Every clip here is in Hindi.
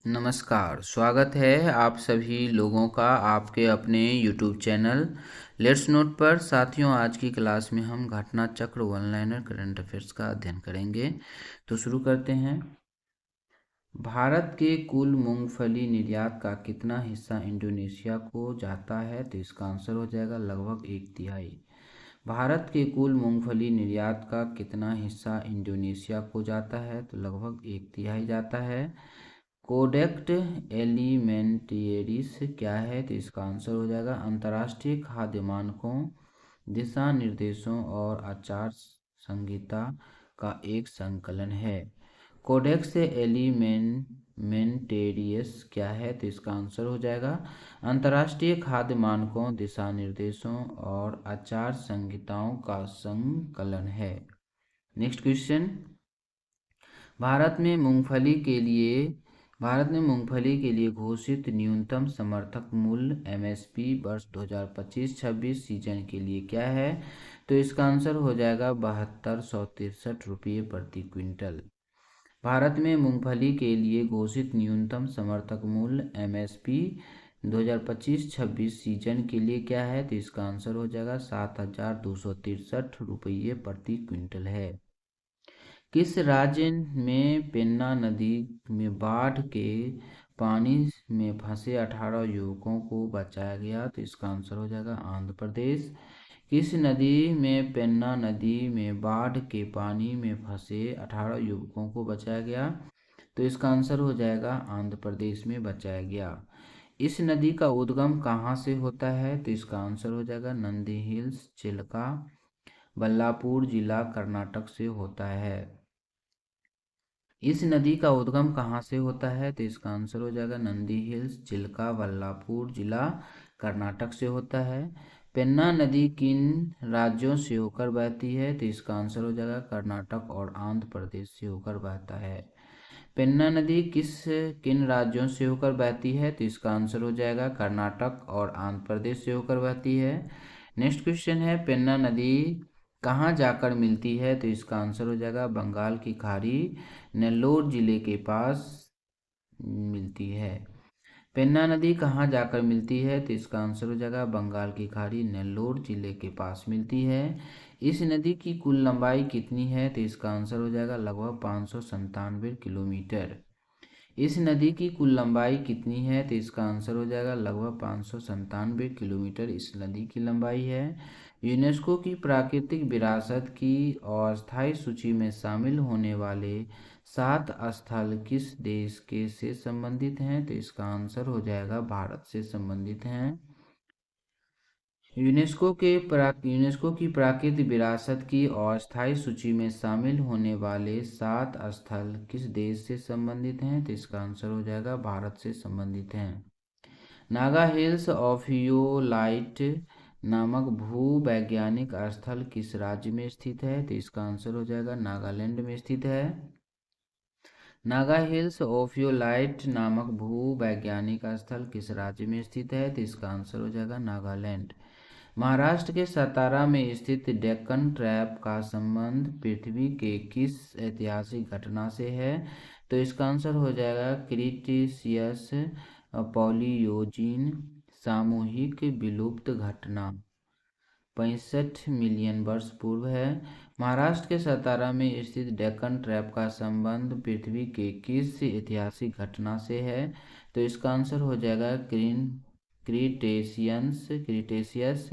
नमस्कार, स्वागत है आप सभी लोगों का आपके अपने YouTube चैनल लेट्स नोट पर। साथियों, आज की क्लास में हम घटना चक्र वन लाइनर करंट अफेयर्स का अध्ययन करेंगे। तो शुरू करते हैं। भारत के कुल मूंगफली निर्यात का कितना हिस्सा इंडोनेशिया को जाता है? तो इसका आंसर हो जाएगा लगभग 1/3। भारत के कुल मूंगफली निर्यात का कितना हिस्सा इंडोनेशिया को जाता है? तो लगभग 1/3 जाता है। कोडेक्ट एलिमेंटेरिस क्या है? तो इसका आंसर हो जाएगा अंतर्राष्ट्रीय खाद्य मानकों, दिशा निर्देशों और आचार संहिता का एक संकलन है। कोडेक्स एलिमेंटेरियस क्या है? तो इसका आंसर हो जाएगा अंतर्राष्ट्रीय खाद्य मानकों, दिशा निर्देशों और आचार संहिताओं का संकलन है। Next question. भारत में मूंगफली के लिए घोषित न्यूनतम समर्थक मूल्य एमएसपी वर्ष 2025-26 सीजन के लिए क्या है? तो इसका आंसर हो जाएगा 7263 रुपये प्रति क्विंटल। भारत में मूंगफली के लिए घोषित न्यूनतम समर्थक मूल्य एमएसपी 2025-26 सीजन के लिए क्या है? तो इसका आंसर हो जाएगा 7263 रुपये प्रति क्विंटल है। किस राज्य में पेन्ना नदी में बाढ़ के पानी में फंसे 18 युवकों को बचाया गया? तो इसका आंसर हो जाएगा आंध्र प्रदेश। किस नदी में पेन्ना नदी में बाढ़ के पानी में फंसे 18 युवकों को बचाया गया? तो इसका आंसर हो जाएगा आंध्र प्रदेश में बचाया गया। इस नदी का उद्गम कहाँ से होता है? तो इसका आंसर हो जाएगा नंदी हिल्स, चिल्का, बल्लापुर जिला, कर्नाटक से होता है। इस नदी का उद्गम कहाँ से होता है? तो इसका आंसर हो जाएगा नंदी हिल्स, चिल्का, बल्लापुर जिला, कर्नाटक से होता है। पेन्ना नदी किन राज्यों से होकर बहती है? तो इसका आंसर हो जाएगा कर्नाटक और आंध्र प्रदेश से होकर बहता है। पेन्ना नदी किन राज्यों से होकर बहती है? तो इसका आंसर हो जाएगा कर्नाटक और आंध्र प्रदेश से होकर बहती है। नेक्स्ट क्वेश्चन है, पेन्ना नदी कहाँ जाकर मिलती है? तो इसका आंसर हो जाएगा बंगाल की खाड़ी, नेल्लोर जिले के पास मिलती है। पेन्ना नदी कहाँ जाकर मिलती है? तो इसका आंसर हो जाएगा बंगाल की खाड़ी, नेल्लोर जिले के पास मिलती है। इस नदी की कुल लंबाई कितनी है? तो इसका आंसर हो जाएगा लगभग 597 किलोमीटर। इस नदी की कुल लंबाई कितनी है? तो इसका आंसर हो जाएगा लगभग 597 किलोमीटर इस नदी की लंबाई है। यूनेस्को की प्राकृतिक विरासत की अस्थायी सूची में शामिल होने वाले 7 स्थल किस देश के से संबंधित हैं? तो इसका आंसर हो जाएगा भारत से संबंधित हैं। यूनेस्को की प्राकृतिक विरासत की अस्थायी सूची में शामिल होने वाले 7 स्थल किस देश से संबंधित हैं? तो इसका आंसर हो जाएगा भारत से संबंधित हैं। नागा हिल्स ऑफ योलाइट नामक भूवैज्ञानिक स्थल किस राज्य में स्थित है? तो इसका आंसर हो जाएगा नागालैंड में स्थित है। नागा हिल्स ऑफ योलाइट नामक भूवैज्ञानिक स्थल किस राज्य में स्थित है? तो इसका आंसर हो जाएगा नागालैंड। महाराष्ट्र के सतारा में स्थित डेक्कन ट्रैप का संबंध पृथ्वी के किस ऐतिहासिक घटना से है? तो इसका आंसर हो जाएगा क्रीटेशियस पॉलियोजीन सामूहिक विलुप्त घटना 65 मिलियन वर्ष पूर्व है। महाराष्ट्र के सतारा में स्थित डेक्कन ट्रैप का संबंध पृथ्वी के किस ऐतिहासिक घटना से है? तो इसका आंसर हो जाएगा क्रीटेशियस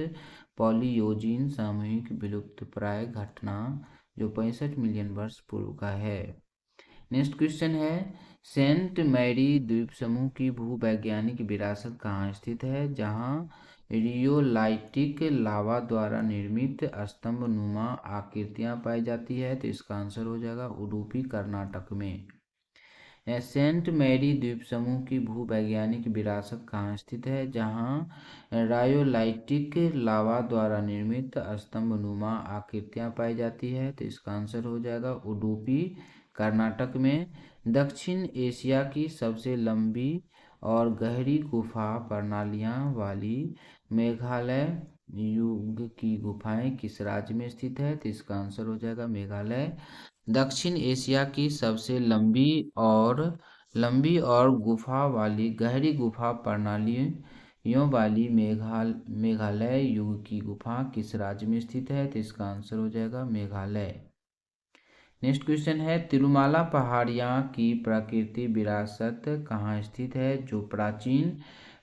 पॉलियोजीन सामूहिक विलुप्तप्राय घटना, जो 65 मिलियन वर्ष पूर्व का है। नेक्स्ट क्वेश्चन है, सेंट मैरी द्वीप समूह की भूवैज्ञानिक विरासत कहाँ स्थित है? जहाँ रियोलाइटिक लावा द्वारा निर्मित स्तंभ नुमा आकृतियाँ पाई जाती है। तो इसका आंसर हो जाएगा उडुपी, कर्नाटक में। सेंट मैरी द्वीप समूह की भूवैज्ञानिक विरासत कहाँ स्थित है? जहाँ रायोलाइटिक लावा द्वारा निर्मित स्तंभ नुमा आकृतियाँ पाई जाती है। तो इसका आंसर हो जाएगा उडुपी, कर्नाटक में। दक्षिण एशिया की सबसे लंबी और गहरी गुफा प्रणालियाँ वाली मेघालय युग की गुफाएं किस राज्य में स्थित है? तो इसका आंसर हो जाएगा मेघालय। दक्षिण एशिया की सबसे लंबी और लंबी और गुफा वाली गहरी गुफा प्रणालियों वाली मेघालय युग की गुफा किस राज्य में स्थित है? तो इसका आंसर हो जाएगा मेघालय। नेक्स्ट क्वेश्चन है, तिरुमाला पहाड़ियाँ की प्राकृतिक विरासत कहाँ स्थित है? जो प्राचीन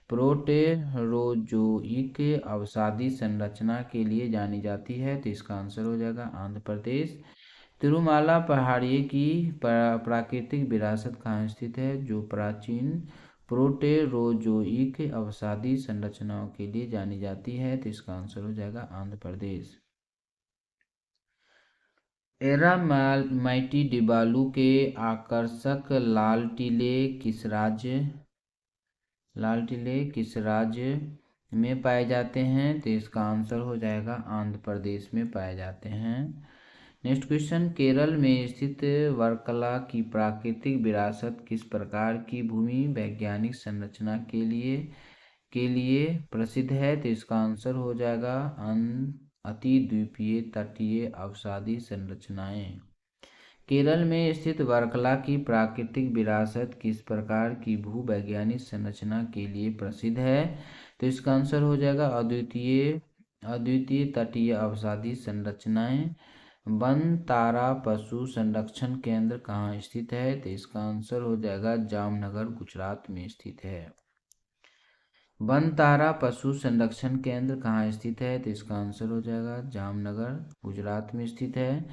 प्रोटेरोजोइक अवसादी संरचना के लिए जानी जाती है। तो इसका आंसर हो जाएगा आंध्र प्रदेश। तिरुमाला पहाड़ी की प्राकृतिक विरासत कहाँ स्थित है? जो प्राचीन प्रोटेरोजोइक अवसादी संरचनाओं के लिए जानी जाती है। तो इसका आंसर हो जाएगा आंध्र प्रदेश। एरामाइटी डिबालू के आकर्षक लाल टीले किस राज्य में पाए जाते हैं? तो इसका आंसर हो जाएगा आंध्र प्रदेश में पाए जाते हैं। नेक्स्ट क्वेश्चन, केरल में स्थित वर्कला की प्राकृतिक विरासत किस प्रकार की भूमि वैज्ञानिक संरचना के लिए प्रसिद्ध है? तो इसका आंसर हो जाएगा अतिद्वीपीय तटीय अवसादी संरचनाएं। केरल में स्थित वर्कला की प्राकृतिक विरासत किस प्रकार की भूवैज्ञानिक संरचना के लिए प्रसिद्ध है? तो इसका आंसर हो जाएगा अद्वितीय तटीय अवसादी संरचनाएं। बनतारा पशु संरक्षण केंद्र कहाँ स्थित है? तो इसका आंसर हो जाएगा जामनगर गुजरात में स्थित है। बनतारा पशु संरक्षण केंद्र कहाँ स्थित है? तो इसका आंसर हो जाएगा जामनगर गुजरात में स्थित है।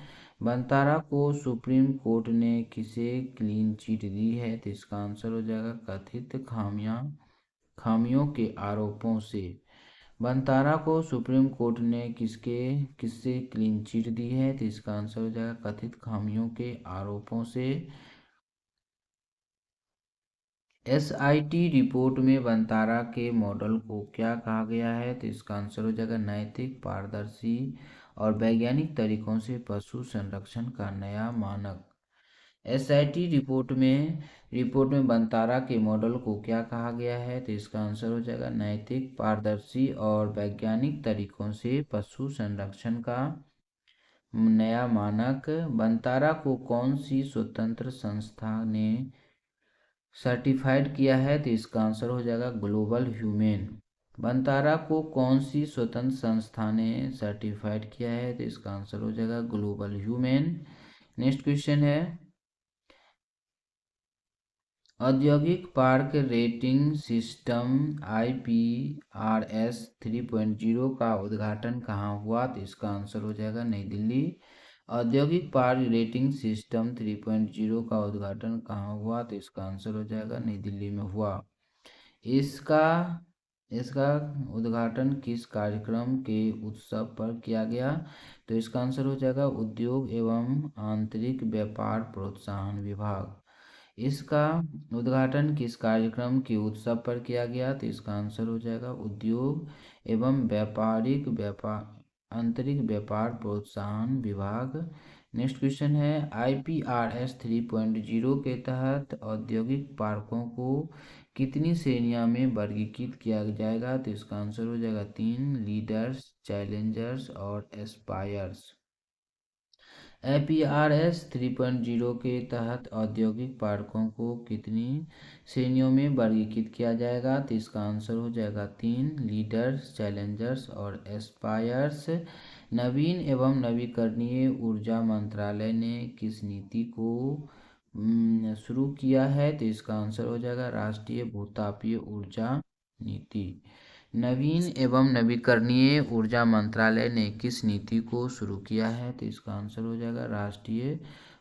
बनतारा को सुप्रीम कोर्ट ने किसे क्लीन चिट दी है? तो इसका आंसर हो जाएगा कथित खामियों के आरोपों से। बनतारा को सुप्रीम कोर्ट ने किससे क्लीन चिट दी है? तो इसका आंसर हो जाएगा कथित खामियों के आरोपों से। SIT रिपोर्ट में बनतारा के मॉडल को क्या कहा गया है? तो इसका आंसर हो जाएगा नैतिक, पारदर्शी और वैज्ञानिक तरीकों से पशु संरक्षण का नया मानक। SIT रिपोर्ट में बनतारा के मॉडल को क्या कहा गया है? तो इसका आंसर हो जाएगा नैतिक, पारदर्शी और वैज्ञानिक तरीकों से पशु संरक्षण का नया मानक। बनतारा को कौन सी स्वतंत्र संस्था ने सर्टिफाइड किया है? तो इसका आंसर हो जाएगा ग्लोबल ह्यूमन। बनतारा को कौन सी स्वतंत्र संस्था ने सर्टिफाइड किया है? तो इसका आंसर हो जाएगा ग्लोबल ह्यूमन। नेक्स्ट क्वेश्चन है, औद्योगिक पार्क रेटिंग सिस्टम IPRS 3.0 का उद्घाटन कहाँ हुआ? तो इसका आंसर हो जाएगा नई दिल्ली। औद्योगिक पार्क रेटिंग सिस्टम 3.0 का उद्घाटन कहाँ हुआ? तो इसका आंसर हो जाएगा नई दिल्ली में हुआ। इसका उद्घाटन किस कार्यक्रम के उत्सव पर किया गया? तो इसका आंसर हो जाएगा उद्योग एवं आंतरिक व्यापार प्रोत्साहन विभाग। इसका उद्घाटन किस कार्यक्रम के उत्सव पर किया गया? तो इसका आंसर हो जाएगा उद्योग एवं आंतरिक व्यापार प्रोत्साहन विभाग। नेक्स्ट क्वेश्चन है, IPRS 3.0 के तहत औद्योगिक पार्कों को कितनी श्रेणियों में वर्गीकृत किया जाएगा? तो इसका आंसर हो जाएगा 3, लीडर्स, चैलेंजर्स और एस्पायर्स। IPRS 3.0 के तहत औद्योगिक पार्कों को कितनी श्रेणियों में वर्गीकृत किया जाएगा? तो इसका आंसर हो जाएगा 3, लीडर्स, चैलेंजर्स और एस्पायर्स। नवीन एवं नवीकरणीय ऊर्जा मंत्रालय ने किस नीति को शुरू किया है? तो इसका आंसर हो जाएगा राष्ट्रीय भूतापीय ऊर्जा नीति। नवीन एवं नवीकरणीय ऊर्जा मंत्रालय ने किस नीति को शुरू किया है? तो इसका आंसर हो जाएगा राष्ट्रीय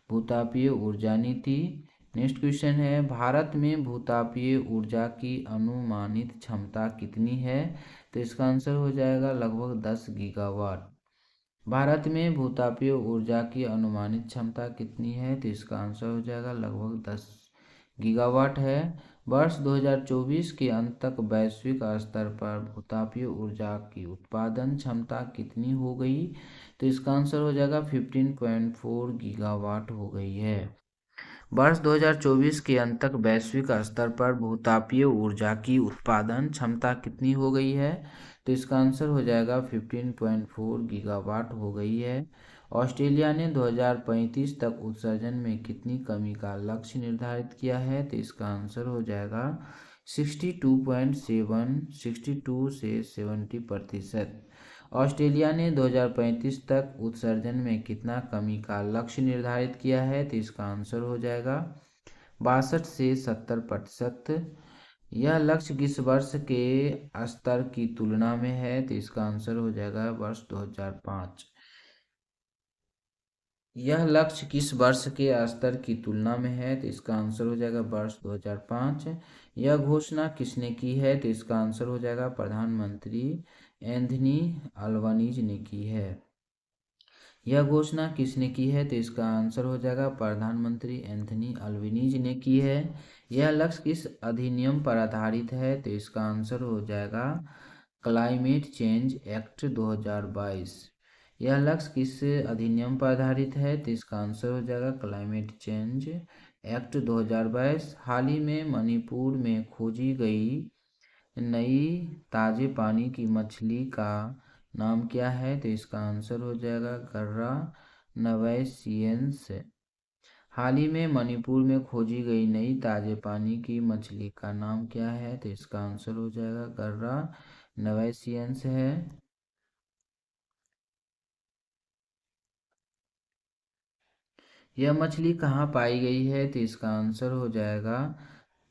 भूतापीय ऊर्जा नीति। नेक्स्ट क्वेश्चन है, भारत में भूतापीय ऊर्जा की अनुमानित क्षमता कितनी है? तो इसका आंसर हो जाएगा लगभग 10 गीगावाट। भारत में भूतापीय ऊर्जा की अनुमानित क्षमता कितनी है? तो इसका आंसर हो जाएगा लगभग 10 गीगावाट है। वर्ष 2024 के अंत तक वैश्विक स्तर पर भूतापीय ऊर्जा की उत्पादन क्षमता कितनी हो गई? तो इसका आंसर हो जाएगा 15.4 गीगावाट हो गई है। वर्ष 2024 के अंत तक वैश्विक स्तर पर भूतापीय ऊर्जा की उत्पादन क्षमता कितनी हो गई है? तो इसका आंसर हो जाएगा 15.4 गीगावाट हो गई है। ऑस्ट्रेलिया ने 2035 तक उत्सर्जन में कितनी कमी का लक्ष्य निर्धारित किया है? तो इसका आंसर हो जाएगा 62 से 70%। ऑस्ट्रेलिया ने 2035 तक उत्सर्जन में कितना कमी का लक्ष्य निर्धारित किया है? तो इसका आंसर हो जाएगा 62 से 70%। यह लक्ष्य किस वर्ष के स्तर की तुलना में है? तो इसका आंसर हो जाएगा वर्ष 2005। यह लक्ष्य किस वर्ष के स्तर की तुलना में है? तो इसका आंसर हो जाएगा वर्ष 2005। यह घोषणा किसने की है? तो इसका आंसर हो जाएगा प्रधानमंत्री एंथनी अल्बानीज ने की है। यह घोषणा किसने की है? तो इसका आंसर हो जाएगा प्रधानमंत्री एंथनी अल्बानीज ने की है। यह लक्ष्य किस अधिनियम पर आधारित है? तो इसका आंसर हो जाएगा क्लाइमेट चेंज एक्ट 2022। यह लक्ष्य किस अधिनियम पर आधारित है? तो इसका आंसर हो जाएगा क्लाइमेट चेंज एक्ट 2022। हाल ही में मणिपुर में खोजी गई नई ताजे पानी की मछली का नाम क्या है? तो इसका आंसर हो जाएगा गर्रा नवैसियंस। हाल ही में मणिपुर में खोजी गई नई ताजे पानी की मछली का नाम क्या है? तो इसका आंसर हो जाएगा गर्रा नवैसियंस है। यह मछली कहाँ पाई गई है? तो इसका आंसर हो जाएगा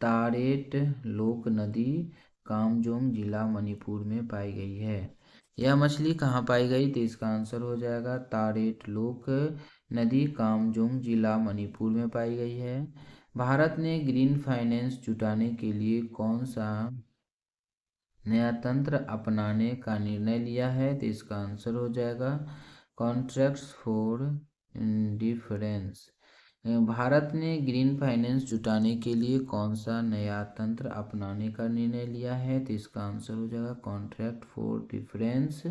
तारेट लोक नदी, कामजोंग जिला मणिपुर में पाई गई है। यह मछली कहाँ पाई गई? तो इसका आंसर हो जाएगा तारेट लोक नदी, कामजोंग जिला मणिपुर में पाई गई है। भारत ने ग्रीन फाइनेंस जुटाने के लिए कौन सा नया तंत्र अपनाने का निर्णय लिया है? तो इसका आंसर हो जाएगा कॉन्ट्रैक्ट्स फॉर डिफरेंस। भारत ने ग्रीन फाइनेंस जुटाने के लिए कौन सा नया तंत्र अपनाने का निर्णय लिया है? तो इसका आंसर हो जाएगा contract for difference.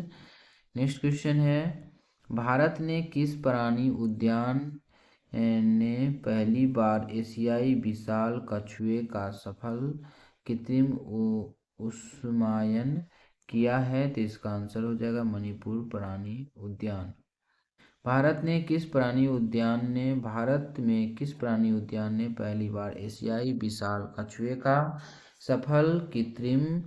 Next question है, भारत ने किस प्राणी उद्यान ने पहली बार एशियाई विशाल कछुए का सफल कृत्रिम ऊष्मायन किया है? तो इसका आंसर हो जाएगा मणिपुर प्राणी उद्यान। भारत में किस प्राणी उद्यान ने पहली बार एशियाई विशाल कछुए का सफल कृत्रिम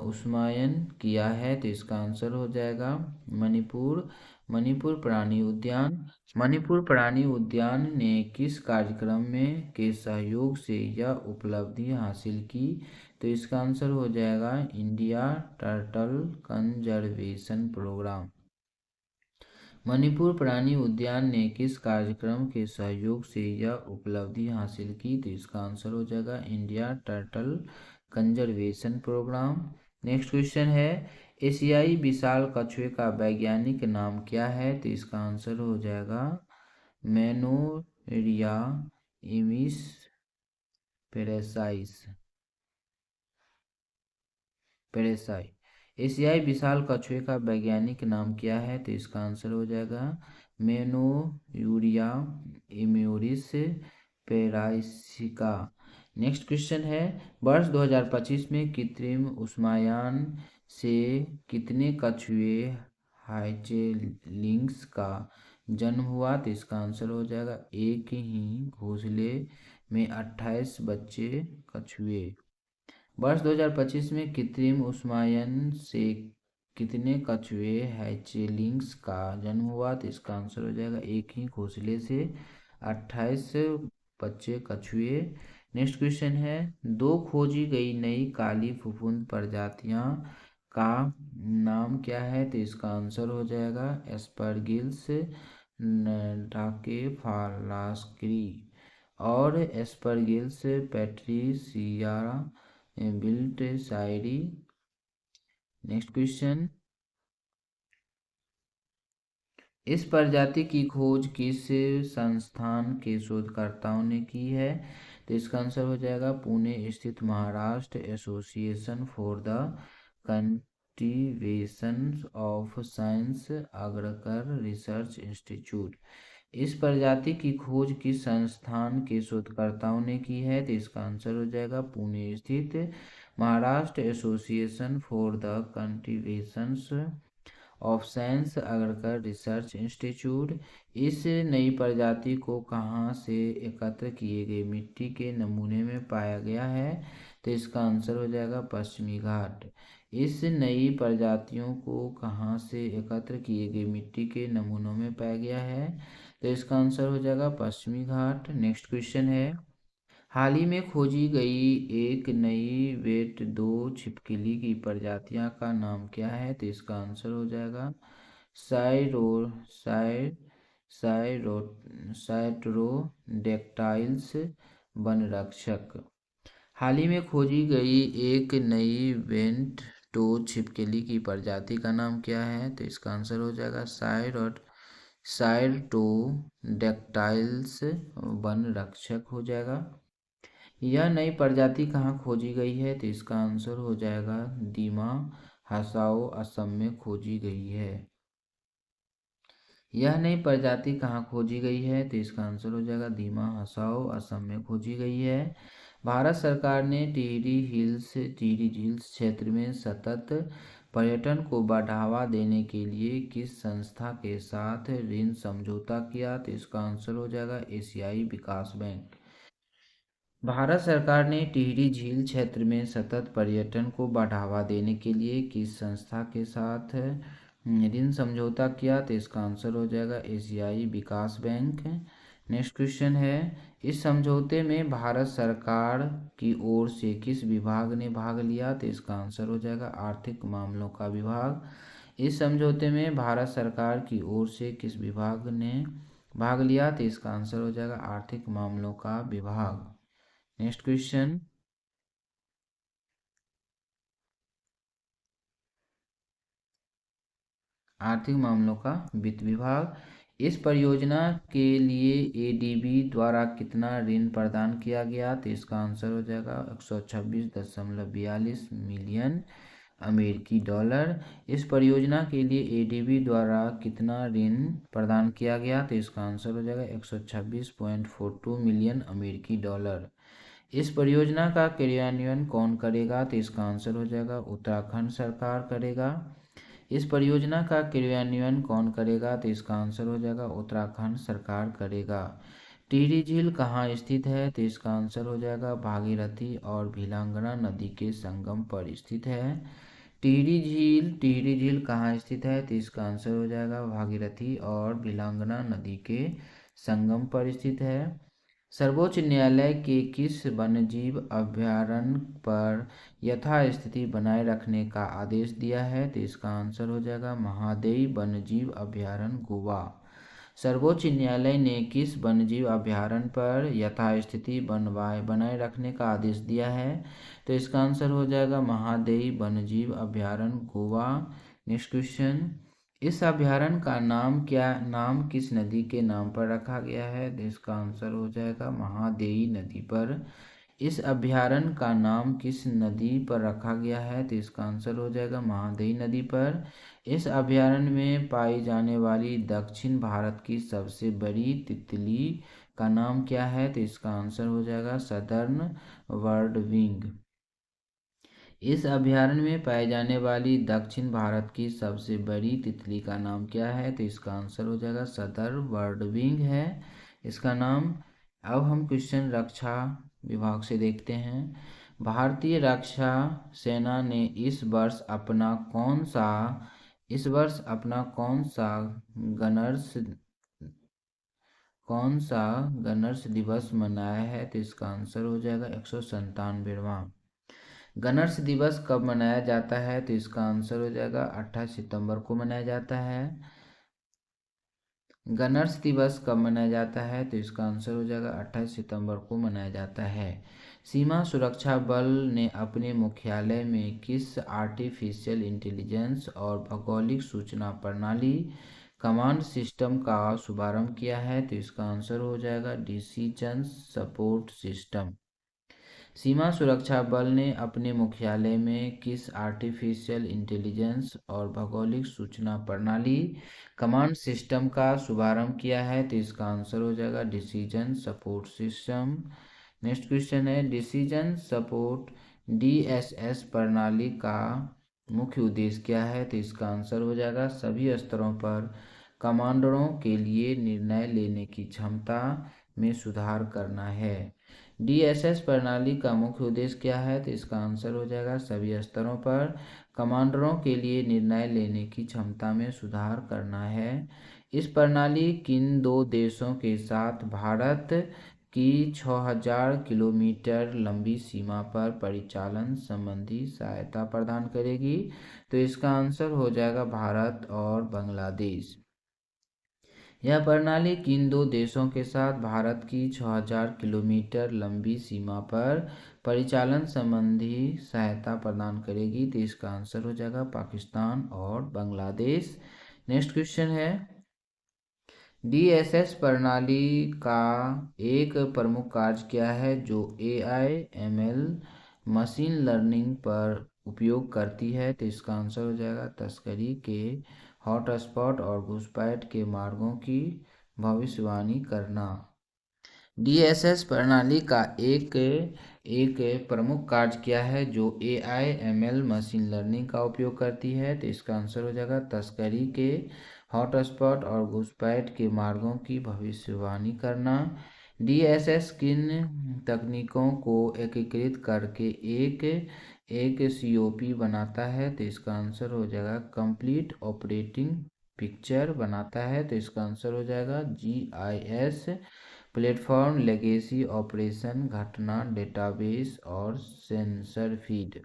ऊष्मायन किया है? तो इसका आंसर हो जाएगा मणिपुर प्राणी उद्यान। मणिपुर प्राणी उद्यान ने किस कार्यक्रम में के सहयोग से यह उपलब्धि हासिल की? तो इसका आंसर हो जाएगा India turtle conservation program. Manipur प्राणी उद्यान ने किस कार्यक्रम के सहयोग से यह उपलब्धि हासिल की? तो इसका आंसर हो जाएगा India turtle conservation program. Next question है, एशियाई विशाल कछुए का वैज्ञानिक नाम क्या है? तो इसका आंसर हो जाएगा मेनोरिया इमिस पेरेसाई। एशियाई विशाल कछुए का वैज्ञानिक नाम क्या है? तो इसका आंसर हो जाएगा मेनोयूरिया इम्यूरिस पेराइसिका। नेक्स्ट क्वेश्चन है, वर्ष 2025 में कृत्रिम ऊष्मायन से कितने कछुए हाइचेलिंग्स का जन्म हुआ? तो इसका आंसर हो जाएगा एक ही घोंसले में 28 बच्चे कछुए। वर्ष 2025 में कृत्रिम ऊष्मायन से कितने कछुए हैचलिंग्स का जन्म हुआ? तो इसका आंसर हो जाएगा एक ही घोंसले से 28 बच्चे कछुए। नेक्स्ट क्वेश्चन है, दो खोजी गई नई काली फफूंद प्रजातियां का नाम क्या है? तो इसका आंसर हो जाएगा एस्परगिल्स डाकेफालास्क्री और एस्परगिल्स पैट्रिसिया बिल्ट शायरी। नेक्स्ट क्वेश्चन, इस प्रजाति की खोज किस संस्थान के शोधकर्ताओं ने की है? तो इसका आंसर हो जाएगा पुणे स्थित Maharashtra association for the cultivation of science Agarkar research institute. इस प्रजाति की खोज किस संस्थान के शोधकर्ताओं ने की है? तो इसका आंसर हो जाएगा पुणे स्थित Maharashtra association for the cultivation of science Agarkar research institute. इस नई प्रजाति को कहाँ से एकत्र किए गए मिट्टी के नमूने में पाया गया है? तो इसका आंसर हो जाएगा पश्चिमी घाट। इस नई प्रजातियों को कहाँ से एकत्र किए गए मिट्टी के नमूनों में पाया गया है? तो इसका आंसर हो जाएगा पश्चिमी घाट। नेक्स्ट क्वेश्चन है, हाल ही में खोजी गई एक नई वेट दो छिपकली की प्रजातियां का नाम क्या है? तो इसका आंसर हो जाएगा साइरो साइ साइरो साइट्रोडेक्टाइल्स वनरक्षक। हाल ही में खोजी गई एक नई वेंट टो छिपकली की प्रजाति का नाम क्या है? तो इसका आंसर हो जाएगा साइट्रोडेक्टाइल्स वनरक्षक हो जाएगा। यह नई प्रजाति कहाँ खोजी गई है? तो इसका आंसर हो जाएगा दीमा हसाओ असम में खोजी गई है। यह नई प्रजाति कहाँ खोजी गई है? तो इसका आंसर हो जाएगा दीमा हसाओ असम में खोजी गई है। भारत सरकार ने टिहरी झील्स क्षेत्र में सतत पर्यटन को बढ़ावा देने के लिए किस संस्था के साथ ऋण समझौता किया? तो इसका आंसर हो जाएगा एशियाई विकास बैंक। भारत सरकार ने टिहरी झील क्षेत्र में सतत पर्यटन को बढ़ावा देने के लिए किस संस्था के साथ ऋण समझौता किया? तो इसका आंसर हो जाएगा एशियाई विकास बैंक। नेक्स्ट क्वेश्चन है, इस समझौते में भारत सरकार की ओर से किस विभाग ने भाग लिया? तो इसका आंसर हो जाएगा आर्थिक मामलों का विभाग। इस समझौते में भारत सरकार की ओर से किस विभाग ने भाग लिया? तो इसका आंसर हो जाएगा आर्थिक मामलों का विभाग। नेक्स्ट क्वेश्चन, आर्थिक मामलों का वित्त विभाग। इस परियोजना के लिए एडीबी द्वारा कितना ऋण प्रदान किया गया? तो इसका आंसर हो जाएगा 126.42 मिलियन अमेरिकी डॉलर। इस परियोजना के लिए एडीबी द्वारा कितना ऋण प्रदान किया गया? तो इसका आंसर हो जाएगा 126.42 मिलियन अमेरिकी डॉलर। इस परियोजना का क्रियान्वयन कौन करेगा? तो इसका आंसर हो जाएगा उत्तराखंड सरकार करेगा। इस परियोजना का क्रियान्वयन कौन करेगा? तो इसका आंसर हो जाएगा उत्तराखंड सरकार करेगा। टिहरी झील कहाँ स्थित है? तो इसका आंसर हो जाएगा भागीरथी और भिलांगना नदी के संगम पर स्थित है। टिहरी झील कहाँ स्थित है? तो इसका आंसर हो जाएगा भागीरथी और भिलांगना नदी के संगम पर स्थित है। सर्वोच्च न्यायालय के किस वन्यजीव अभयारण्य पर यथास्थिति बनाए रखने का आदेश दिया है? तो इसका आंसर हो जाएगा महादेई वन्यजीव अभयारण्य गोवा। सर्वोच्च न्यायालय ने किस वन्यजीव अभयारण्य पर यथास्थिति बनाए रखने का आदेश दिया है? तो इसका आंसर हो जाएगा महादेई वन्यजीव अभयारण्य गोवा। नेक्स्ट क्वेश्चन, इस अभयारण्य का नाम किस नदी के नाम पर रखा गया है? तो इसका आंसर हो जाएगा महादेई नदी पर। इस अभयारण्य का नाम किस नदी पर रखा गया है? तो इसका आंसर हो जाएगा महादेई नदी पर। इस अभयारण्य में पाई जाने वाली दक्षिण भारत की सबसे बड़ी तितली का नाम क्या है? तो इसका आंसर हो जाएगा सदर्न बर्डविंग। इस अभयारण्य में पाई जाने वाली दक्षिण भारत की सबसे बड़ी तितली का नाम क्या है? तो इसका आंसर हो जाएगा सदर बर्डविंग है इसका नाम। अब हम क्वेश्चन रक्षा विभाग से देखते हैं। भारतीय रक्षा सेना ने इस वर्ष अपना कौन सा गणर्स दिवस मनाया है? तो इसका आंसर हो जाएगा 197वां। गणर्स दिवस कब मनाया जाता है? तो इसका आंसर हो जाएगा 28 सितंबर को मनाया जाता है। गणर्स दिवस कब मनाया जाता है? तो इसका आंसर हो जाएगा 28 सितंबर को मनाया जाता है। सीमा सुरक्षा बल ने अपने मुख्यालय में किस आर्टिफिशियल इंटेलिजेंस और भौगोलिक सूचना प्रणाली कमांड सिस्टम का शुभारंभ किया है? तो इसका आंसर हो जाएगा डिसीजन सपोर्ट सिस्टम। सीमा सुरक्षा बल ने अपने मुख्यालय में किस आर्टिफिशियल इंटेलिजेंस और भौगोलिक सूचना प्रणाली कमांड सिस्टम का शुभारंभ किया है? तो इसका आंसर हो जाएगा decision support system. Next question है, डिसीजन सपोर्ट डीएसएस प्रणाली का मुख्य उद्देश्य क्या है? तो इसका आंसर हो जाएगा सभी स्तरों पर कमांडरों के लिए निर्णय लेने की क्षमता में सुधार करना है। डीएसएस प्रणाली का मुख्य उद्देश्य क्या है? तो इसका आंसर हो जाएगा सभी स्तरों पर कमांडरों के लिए निर्णय लेने की क्षमता में सुधार करना है। इस प्रणाली किन दो देशों के साथ भारत की 6000 किलोमीटर लंबी सीमा पर परिचालन संबंधी सहायता प्रदान करेगी? तो इसका आंसर हो जाएगा भारत और बांग्लादेश। यह प्रणाली किन दो देशों के साथ भारत की 6000 किलोमीटर लंबी सीमा पर परिचालन संबंधी सहायता प्रदान करेगी? तो इसका आंसर हो जाएगा पाकिस्तान और बांग्लादेश। नेक्स्ट क्वेश्चन है, डीएसएस प्रणाली का एक प्रमुख कार्य क्या है जो एआईएमएल मशीन लर्निंग पर उपयोग करती है? तो इसका आंसर हो जाएगा तस्करी के हॉटस्पॉट और घुसपैठ के मार्गों की भविष्यवाणी करना। डीएसएस प्रणाली का एक प्रमुख कार्य क्या है जो एआईएमएल मशीन लर्निंग का उपयोग करती है? तो इसका आंसर हो जाएगा तस्करी के हॉटस्पॉट और घुसपैठ के मार्गों की भविष्यवाणी करना। डीएसएस किन तकनीकों को एकीकृत करके एक सीओपी बनाता है? तो इसका आंसर हो जाएगा कंप्लीट ऑपरेटिंग पिक्चर बनाता है। तो इसका आंसर हो जाएगा जीआईएस प्लेटफॉर्म, लेगेसी ऑपरेशन, घटना डेटाबेस और सेंसर फीड।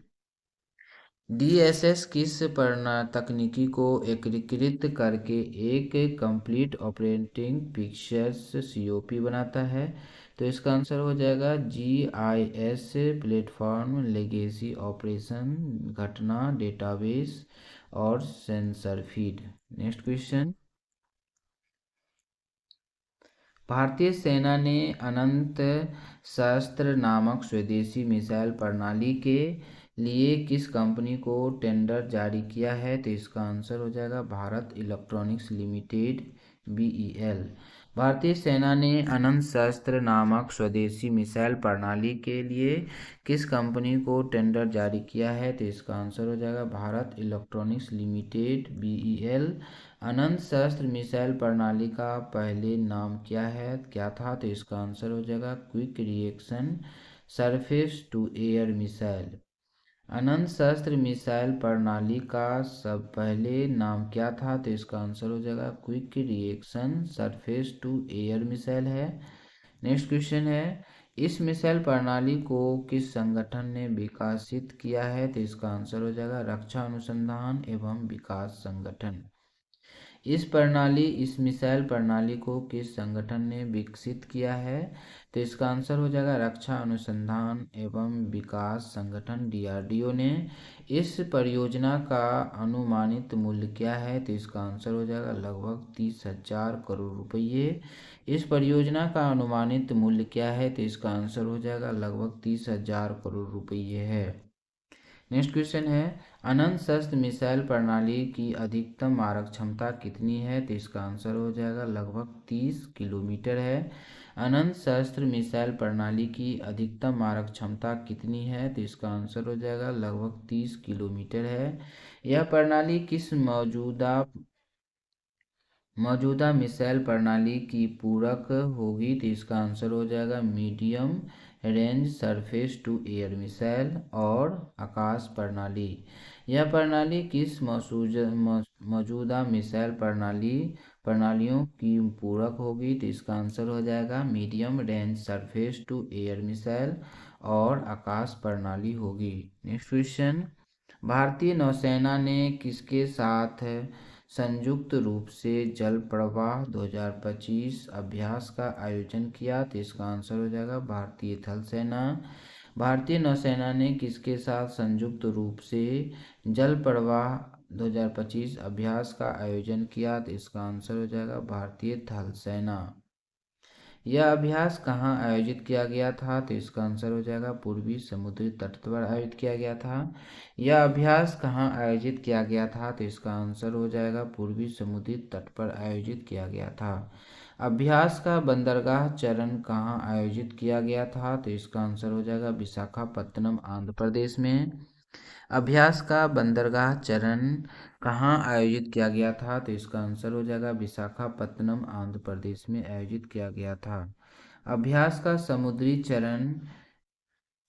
डीएसएस किस तकनीकी को एकीकृत करके एक कंप्लीट ऑपरेटिंग पिक्चर्स सीओपी बनाता है? तो इसका आंसर हो जाएगा जीआईएस प्लेटफॉर्म, लेगेसी ऑपरेशन, घटना डेटाबेस और सेंसर फीड। नेक्स्ट क्वेश्चन, भारतीय सेना ने अनंत शस्त्र नामक स्वदेशी मिसाइल प्रणाली के लिए किस कंपनी को टेंडर जारी किया है? तो इसका आंसर हो जाएगा भारत इलेक्ट्रॉनिक्स लिमिटेड बीईएल। भारतीय सेना ने अनंत शस्त्र नामक स्वदेशी मिसाइल प्रणाली के लिए किस कंपनी को टेंडर जारी किया है? तो इसका आंसर हो जाएगा भारत इलेक्ट्रॉनिक्स लिमिटेड बीईएल। अनंत शस्त्र मिसाइल प्रणाली का पहले नाम क्या था? तो इसका आंसर हो जाएगा quick reaction surface to air missile. Anant Shastra missile प्रणाली का सब पहले नाम क्या था? तो इसका आंसर हो जाएगा quick reaction surface to air missile है। नेक्स्ट क्वेश्चन है, इस मिसाइल प्रणाली को किस संगठन ने विकसित किया है? तो इसका आंसर हो जाएगा रक्षा अनुसंधान एवं विकास संगठन। इस मिसाइल प्रणाली को किस संगठन ने विकसित किया है? तो इसका आंसर हो जाएगा रक्षा अनुसंधान एवं विकास संगठन डीआरडीओ ने। इस परियोजना का अनुमानित मूल्य क्या है? तो इसका आंसर हो जाएगा लगभग 30,000 करोड़ रुपये। इस परियोजना का अनुमानित मूल्य क्या है? तो इसका आंसर हो जाएगा लगभग 30,000 करोड़ रुपये है। नेक्स्ट क्वेश्चन है, अनंत शस्त्र मिसाइल प्रणाली की अधिकतम मारक क्षमता कितनी है? तो इसका आंसर हो जाएगा लगभग 30 किलोमीटर है। अनंत शस्त्र मिसाइल प्रणाली की अधिकतम मारक क्षमता कितनी है? तो इसका आंसर हो जाएगा लगभग 30 किलोमीटर है। यह प्रणाली किस मौजूदा मिसाइल प्रणाली की पूरक होगी? तो इसका आंसर हो जाएगा medium range surface to air missile और आकाश प्रणाली। यह प्रणाली किस मौजूदा मिसाइल प्रणालियों की पूरक होगी? तो इसका आंसर हो जाएगा medium range surface to air missile और आकाश प्रणाली होगी। नेक्स्ट क्वेश्चन, भारतीय नौसेना ने किसके साथ संयुक्त रूप से जल प्रवाह 2025 अभ्यास का आयोजन किया? तो इसका आंसर हो जाएगा भारतीय थल सेना। भारतीय नौसेना ने किसके साथ संयुक्त रूप से जल प्रवाह 2025 अभ्यास का आयोजन किया? तो इसका आंसर हो जाएगा भारतीय थल सेना। यह अभ्यास कहाँ आयोजित किया गया था? तो इसका आंसर हो जाएगा पूर्वी समुद्री तट पर आयोजित किया गया था। यह अभ्यास कहाँ आयोजित किया गया था? तो इसका आंसर हो जाएगा पूर्वी समुद्री तट पर आयोजित किया गया था। अभ्यास का बंदरगाह चरण कहाँ आयोजित किया गया था? तो इसका आंसर हो जाएगा विशाखापत्तनम आंध्र प्रदेश में। अभ्यास का बंदरगाह चरण कहाँ आयोजित किया गया था? तो इसका आंसर हो जाएगा विशाखापत्तनम, आंध्र प्रदेश में आयोजित किया गया था। अभ्यास का समुद्री चरण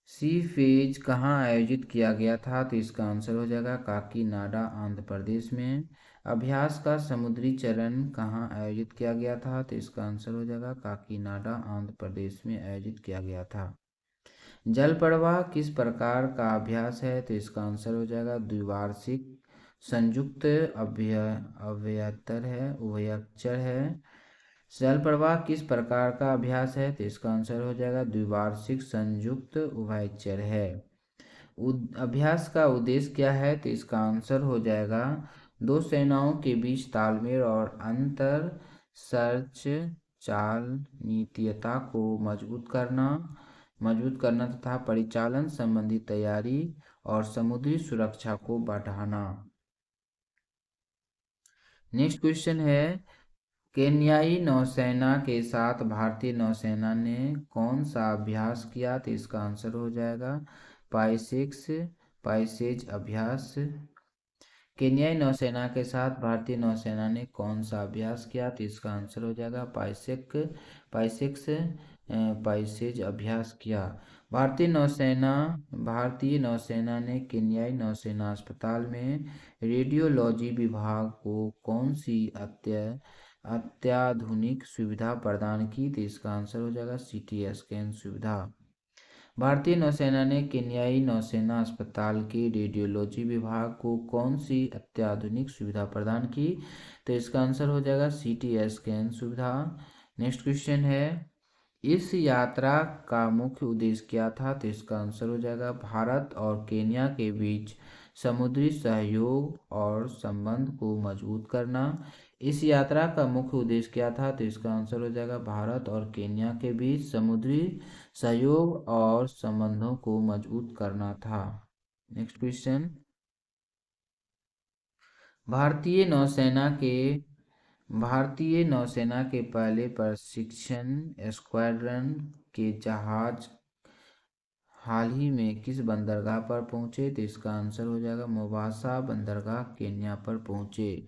सी फेज कहाँ आयोजित किया गया था? तो इसका आंसर हो जाएगा काकीनाडा, आंध्र प्रदेश में। अभ्यास का समुद्री चरण कहाँ आयोजित किया गया था? तो इसका आंसर हो जाएगा काकीनाडा, आंध्र प्रदेश में आयोजित किया गया था। जल प्रवाह किस प्रकार का अभ्यास है? तो इसका आंसर हो जाएगा द्विवार्षिक संयुक्त उभयचर है। जल प्रवाह किस प्रकार का अभ्यास है? तो इसका आंसर हो जाएगा द्विवार्षिक संयुक्त उभयचर है। अभ्यास का उद्देश्य क्या है? तो इसका आंसर हो जाएगा दो सेनाओं के बीच तालमेल और अंतर सर्च चाल नीतियता को मजबूत करना तथा परिचालन संबंधी तैयारी और समुद्री सुरक्षा को बढ़ाना। नेक्स्ट क्वेश्चन है, केन्याई नौसेना के साथ भारतीय नौसेना ने कौन सा अभ्यास किया? तो इसका आंसर हो जाएगा पाइसेज अभ्यास। केन्याई नौसेना के साथ भारतीय नौसेना ने कौन सा अभ्यास किया? तो इसका आंसर हो जाएगा पाइसेज अभ्यास किया। भारतीय नौसेना ने केन्याई नौसेना अस्पताल में रेडियोलॉजी विभाग को कौन सी अत्याधुनिक सुविधा प्रदान की? तो इसका आंसर हो जाएगा सीटी स्कैन सुविधा। भारतीय नौसेना ने केन्याई नौसेना अस्पताल के रेडियोलॉजी विभाग को कौन सी अत्याधुनिक सुविधा प्रदान की? तो इसका आंसर हो जाएगा सीटी स्कैन सुविधा। नेक्स्ट क्वेश्चन है, इस यात्रा का मुख्य उद्देश्य क्या था? तो इसका आंसर हो जाएगा भारत और केन्या के बीच समुद्री सहयोग और संबंध को मजबूत करना। इस यात्रा का मुख्य उद्देश्य क्या था? तो इसका आंसर हो जाएगा भारत और केन्या के बीच समुद्री सहयोग और संबंधों को मजबूत करना था। नेक्स्ट क्वेश्चन, भारतीय नौसेना के पहले प्रशिक्षण स्क्वाड्रन के जहाज हाल ही में किस बंदरगाह पर पहुंचे? तो इसका आंसर हो जाएगा मोम्बासा बंदरगाह, केन्या पर पहुंचे।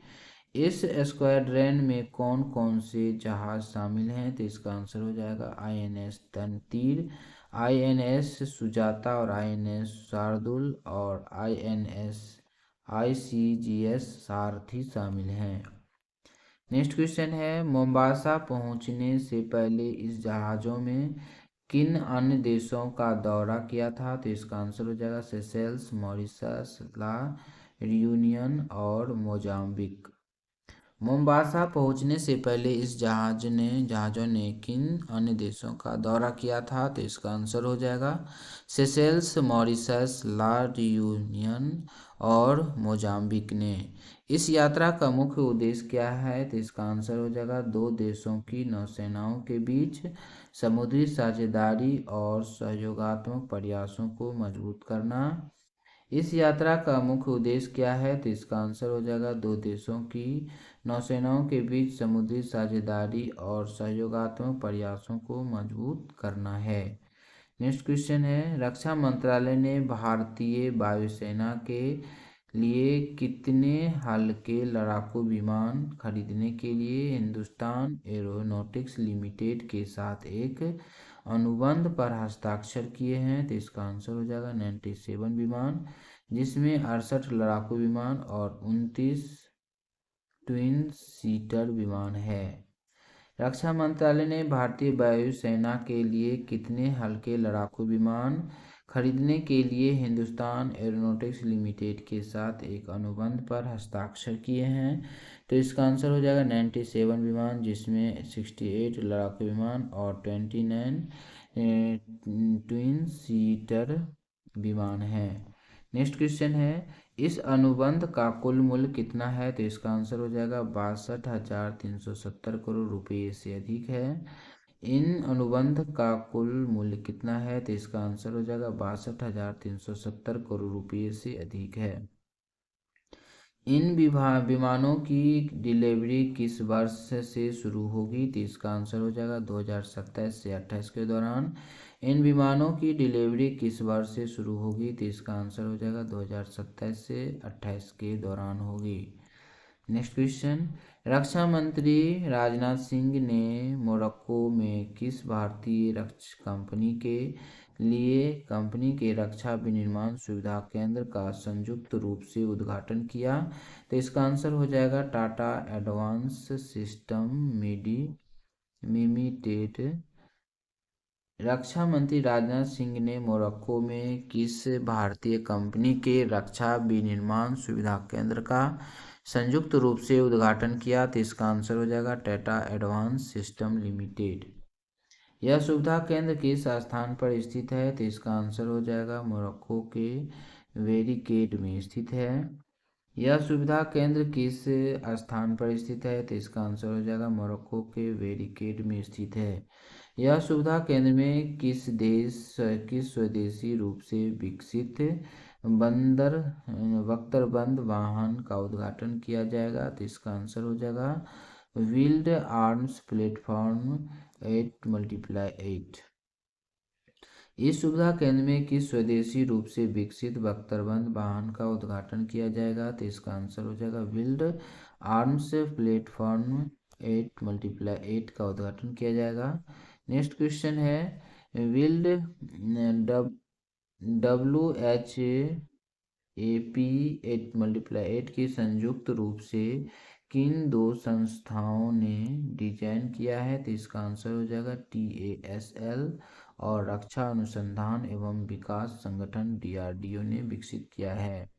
इस स्क्वाड्रन में कौन कौन से जहाज शामिल हैं? तो इसका आंसर हो जाएगा INS तनतीर, INS सुजाता और INS शार्दुल और ICGS सारथी शामिल हैं। नेक्स्ट क्वेश्चन है, मोम्बासा पहुंचने से पहले इस जहाज़ों में किन अन्य देशों का दौरा किया था? तो इसका आंसर हो जाएगा सेशेल्स, मॉरिशस, ला रियूनियन और मोजाम्बिक। मोम्बासा पहुंचने से पहले इस जहाज़ों ने किन अन्य देशों का दौरा किया था? तो इसका आंसर हो जाएगा सेशेल्स, मॉरिशस, ला रियूनियन और मोजाम्बिक ने। इस यात्रा का मुख्य उद्देश्य क्या है? तो इसका आंसर हो जाएगा दो देशों की नौसेनाओं के बीच समुद्री साझेदारी और सहयोगात्मक प्रयासों को मजबूत करना। इस यात्रा का मुख्य उद्देश्य क्या है? तो इसका आंसर हो जाएगा दो देशों की नौसेनाओं के बीच समुद्री साझेदारी और सहयोगात्मक प्रयासों को मजबूत करना है। नेक्स्ट क्वेश्चन है, रक्षा मंत्रालय ने भारतीय वायुसेना के लिए कितने हल्के लड़ाकू विमान खरीदने के लिए हिंदुस्तान एरोनॉटिक्स लिमिटेड के साथ एक अनुबंध पर हस्ताक्षर किए हैं? तो इसका आंसर हो जाएगा 97 विमान, जिसमें 68 लड़ाकू विमान और 29 ट्विन सीटर विमान है। रक्षा मंत्रालय ने भारतीय वायुसेना के लिए कितने हल्के लड़ाकू विमान खरीदने के लिए हिंदुस्तान एरोनॉटिक्स लिमिटेड के साथ एक अनुबंध पर हस्ताक्षर किए हैं? तो इसका आंसर हो जाएगा 97 विमान, जिसमें 68 लड़ाकू विमान और 29 ट्विन सीटर विमान हैं। नेक्स्ट क्वेश्चन है, इस अनुबंध का कुल मूल्य कितना है? तो इसका आंसर हो जाएगा 62,370 करोड़ रुपये से अधिक है। इन अनुबंध का कुल मूल्य कितना है? तो इसका आंसर हो जाएगा 62,370 करोड़ रुपये से अधिक है। इन विमानों की डिलीवरी किस वर्ष से शुरू होगी? तो इसका आंसर हो जाएगा 2027 से 28 के दौरान। इन विमानों की डिलीवरी किस वर्ष से शुरू होगी? तो इसका आंसर हो जाएगा 2027 से 28 के दौरान होगी। नेक्स्ट क्वेश्चन, रक्षा मंत्री राजनाथ सिंह ने मोरक्को में किस भारतीय रक्षा कंपनी के रक्षा विनिर्माण सुविधा केंद्र का संयुक्त रूप से उद्घाटन किया? तो इसका आंसर हो जाएगा टाटा एडवांस सिस्टम लिमिटेड। रक्षा मंत्री राजनाथ सिंह ने मोरक्को में किस भारतीय कंपनी के रक्षा विनिर्माण सुविधा केंद्र का संयुक्त रूप से उद्घाटन किया? तो इसका आंसर हो जाएगा टाटा एडवांस सिस्टम लिमिटेड। यह सुविधा केंद्र किस स्थान पर स्थित है? तो इसका आंसर हो जाएगा मोरक्को के वेरिकेड में स्थित है। यह सुविधा केंद्र किस स्थान पर स्थित है? तो इसका आंसर हो जाएगा मोरक्को के वेरिकेड में स्थित है। यह सुविधा केंद्र में किस स्वदेशी रूप से विकसित बख्तरबंद वाहन का उद्घाटन किया जाएगा? तो इसका आंसर हो जाएगा व्हील्ड आर्म्स प्लेटफॉर्म 8x8। इस सुविधा केंद्र में किस स्वदेशी रूप से विकसित बख्तरबंद वाहन का उद्घाटन किया जाएगा? तो इसका आंसर हो जाएगा व्हील्ड आर्म्स प्लेटफॉर्म 8x8 का उद्घाटन किया जाएगा। नेक्स्ट क्वेश्चन है, व्हील्ड WHAP 8x8 की संयुक्त रूप से किन दो संस्थाओं ने डिजाइन किया है? तो इसका आंसर हो जाएगा TASL और रक्षा अनुसंधान एवं विकास संगठन DRDO ने विकसित किया है।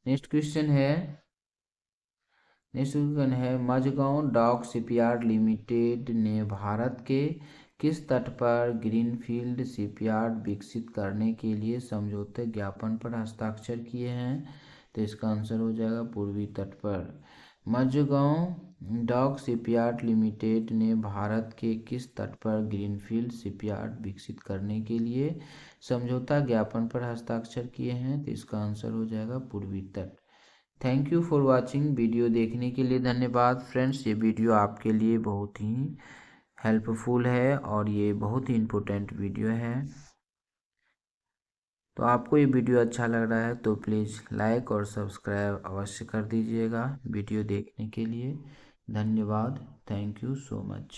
नेक्स्ट क्वेश्चन है मझगांव डॉक शिपयार्ड लिमिटेड ने भारत के किस तट पर ग्रीनफील्ड शिपयार्ड विकसित करने के लिए समझौते ज्ञापन पर हस्ताक्षर किए हैं? तो इसका आंसर हो जाएगा पूर्वी तट पर। मझगांव डॉक शिपयार्ड लिमिटेड ने भारत के किस तट पर ग्रीनफील्ड शिपयार्ड विकसित करने के लिए समझौता ज्ञापन पर हस्ताक्षर किए हैं? तो इसका आंसर हो जाएगा पूर्वी तट। Thank you for watching. Video देखने के लिए धन्यवाद फ्रेंड्स। ये वीडियो आपके लिए बहुत ही हेल्पफुल है और ये बहुत ही इम्पोर्टेंट वीडियो है। तो आपको ये वीडियो अच्छा लग रहा है तो प्लीज़ लाइक और सब्सक्राइब अवश्य कर दीजिएगा। वीडियो देखने के लिए धन्यवाद। Thank you so much.